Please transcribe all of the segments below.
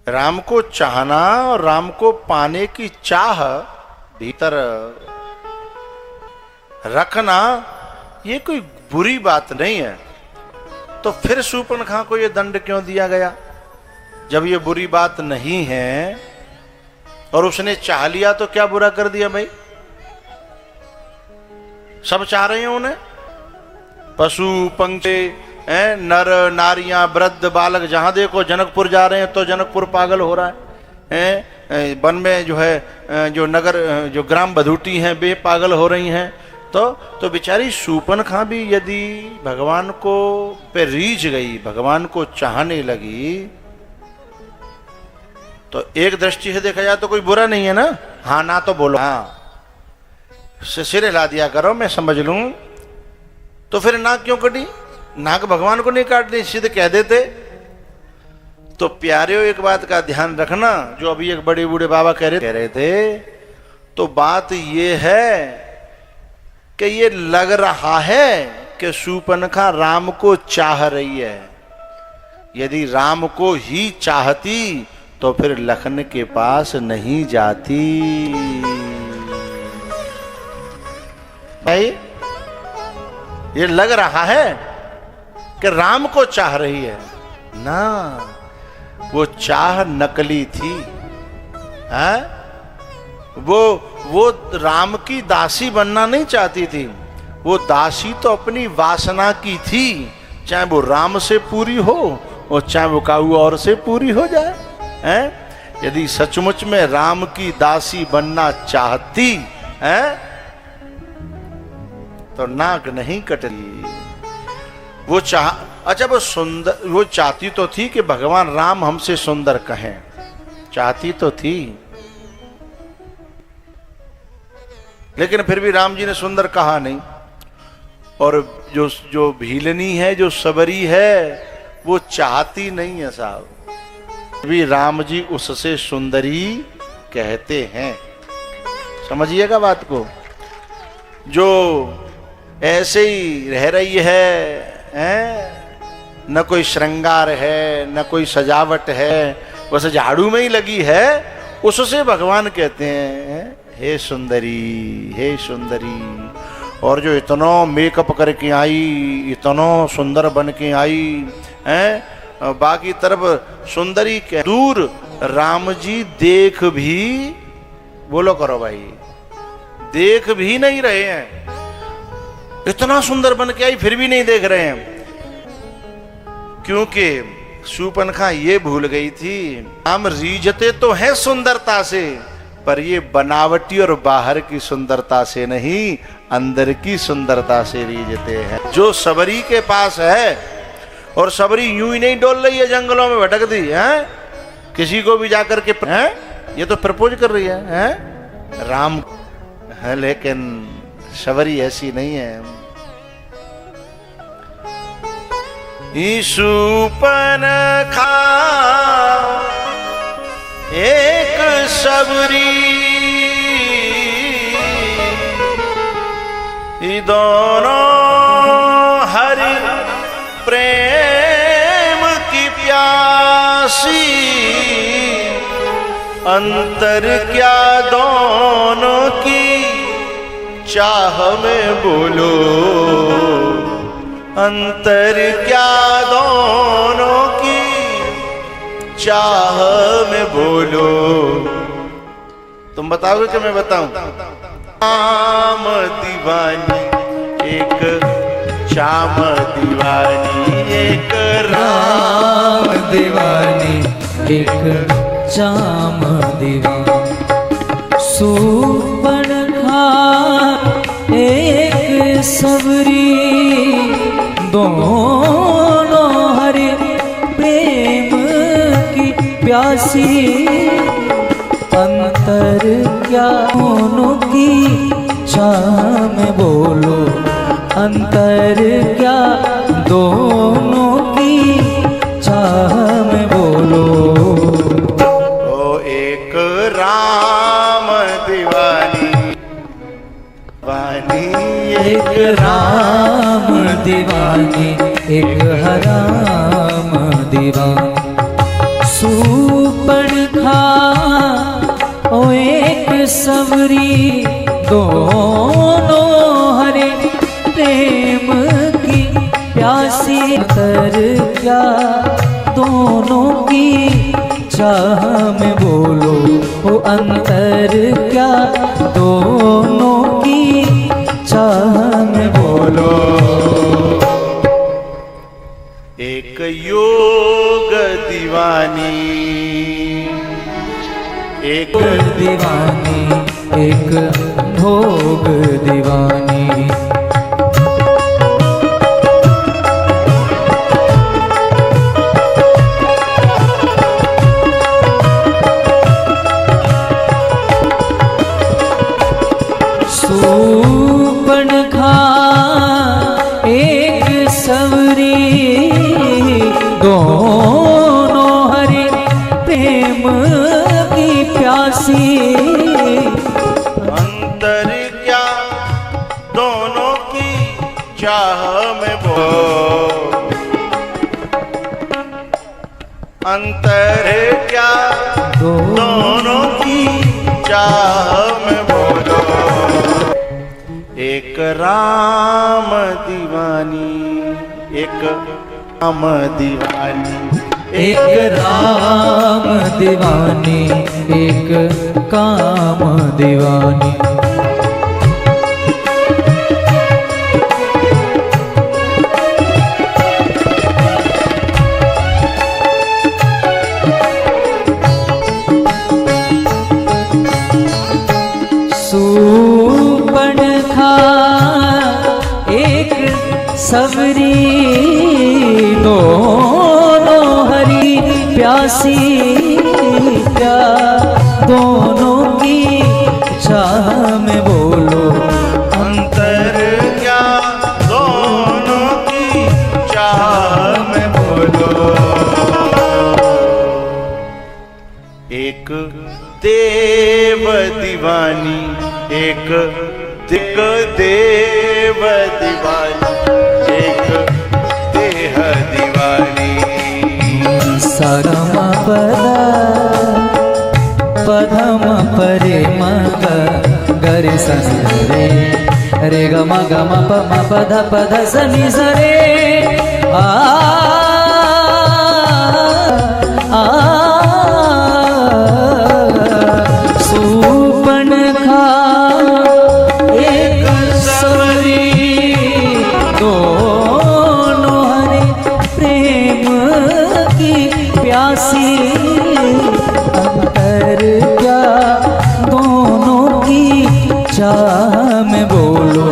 राम को चाहना और राम को पाने की चाह भीतर रखना ये कोई बुरी बात नहीं है। तो फिर शूर्पणखा को ये दंड क्यों दिया गया जब ये बुरी बात नहीं है? और उसने चाह लिया तो क्या बुरा कर दिया भाई? सब चाह रहे हैं उन्हें, पशु पंछी नर नारियां वृद्ध बालक, जहां देखो जनकपुर जा रहे हैं तो जनकपुर पागल हो रहा है, वन में जो है जो नगर जो ग्राम बधूटी हैं वे पागल हो रही हैं। तो बेचारी शूर्पणखा भी यदि भगवान को पे रीझ गई, भगवान को चाहने लगी, तो एक दृष्टि से देखा जाए तो कोई बुरा नहीं है ना। हाँ ना तो बोलो, हाँ सिर हिला दिया करो, मैं समझ लूं। तो फिर नाक क्यों कटी? नाक भगवान को नहीं काटनी, सीधे कह देते। तो प्यारेओ एक बात का ध्यान रखना, जो अभी एक बड़े बूढ़े बाबा कह रहे थे, तो बात ये है कि ये लग रहा है कि शूर्पणखा राम को चाह रही है। यदि राम को ही चाहती तो फिर लखन के पास नहीं जाती। भाई ये लग रहा है कि राम को चाह रही है ना, वो चाह नकली थी। है वो राम की दासी बनना नहीं चाहती थी, वो दासी तो अपनी वासना की थी, चाहे वो राम से पूरी हो और चाहे वो काऊ और से पूरी हो जाए। हैं? यदि सचमुच में राम की दासी बनना चाहती है तो नाक नहीं कटली। वो अच्छा वो सुंदर, वो चाहती तो थी कि भगवान राम हमसे सुंदर कहें, चाहती तो थी, लेकिन फिर भी राम जी ने सुंदर कहा नहीं। और जो भीलनी है, जो सबरी है, वो चाहती नहीं है साहब, भी राम जी उससे सुंदरी कहते हैं। समझिएगा बात को। जो ऐसे ही रह रही है, न कोई श्रृंगार है न कोई सजावट है, बस झाड़ू में ही लगी है, उससे भगवान कहते हैं हे सुंदरी, हे सुंदरी। और जो इतना मेकअप करके आई, इतना सुंदर बन के आई है, बाकी तरफ सुंदरी के दूर राम जी देख भी, बोलो करो भाई, देख भी नहीं रहे हैं। इतना सुंदर बन के आई फिर भी नहीं देख रहे हैं, क्योंकि शूर्पणखा ये भूल गई थी हम रीझते तो हैं सुंदरता से, पर ये बनावटी और बाहर की सुंदरता से नहीं, अंदर की सुंदरता से रीझते हैं। जो सबरी के पास है, और सबरी यूं ही नहीं डोल रही है, जंगलों में भटक दी है, किसी को भी जाकर के है, ये तो प्रपोज कर रही है राम है, लेकिन सबरी ऐसी नहीं है। शूर्पणखा एक सबरी, दोनों हरि प्रेम की प्यासी, अंतर क्या दोनों की चाह में बोलो, अंतर क्या दोनों की चाह में बोलो। तुम बताओगे कि मैं बताऊं? राम दीवानी एक श्याम दीवानी, एक राम दीवानी एक श्याम दीवानी। शूर्पणखा एक सबरी, दोनों हरि प्रेम की प्यासी, अंतर क्या दोनों की चाह में बोलो, अंतर क्या दोनों की चाह में बोलो। ओ एक राम दीवानी, एक राम दीवानी एक हराम दीवानी। सूपणखा ओ एक सवरी दोनों हरे प्रेम की प्यासी कर क्या दोनों की चाह में बोलो ओ अंतर क्या दोनों की चाह में बोलो। एक योग दीवानी, एक दीवानी एक भोग दीवानी। सूपणखा एक सवरी दोनों हरे प्रेम की प्यासी। अंतर क्या दोनों की चाह में बोलो, अंतर क्या दोनों की चाह में बोलो। एक राम दीवानी, एक राम दीवानी, एक राम दीवानी एक काम दीवानी। सूपणखा एक सवरी दोनों हरी प्यासी। क्या दोनों की चाह में बोलो अंतर क्या दोनों की चाह में बोलो। एक देव दीवानी, एक दिग देव दीवानी, एक देह दीवानी। सरम पदम परे मग गरे सनि रे रे ग म प म पद पद सनि सरे आ आ। सूपणखा एक सवरी दोनों हरे प्रेम की प्यासी। अंतर क्या दोनों की चाह में बोलो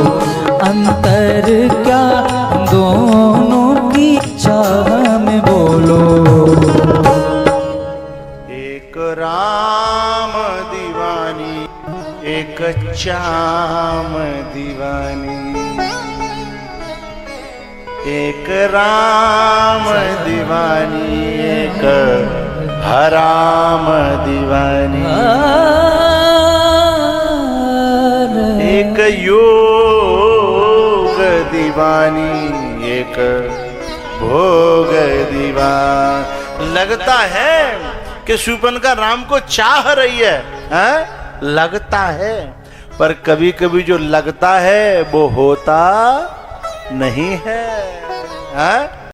अंतर क्या दोनों की चाह में बोलो। एक राम दीवानी, एक चाम दीवानी, एक राम दीवानी, एक हराम दीवानी। एक योग दीवानी, एक भोग दीवान। लगता है कि शूर्पणखा राम को चाह रही है, हैं? लगता है, पर कभी कभी जो लगता है वो होता नहीं है, हैं?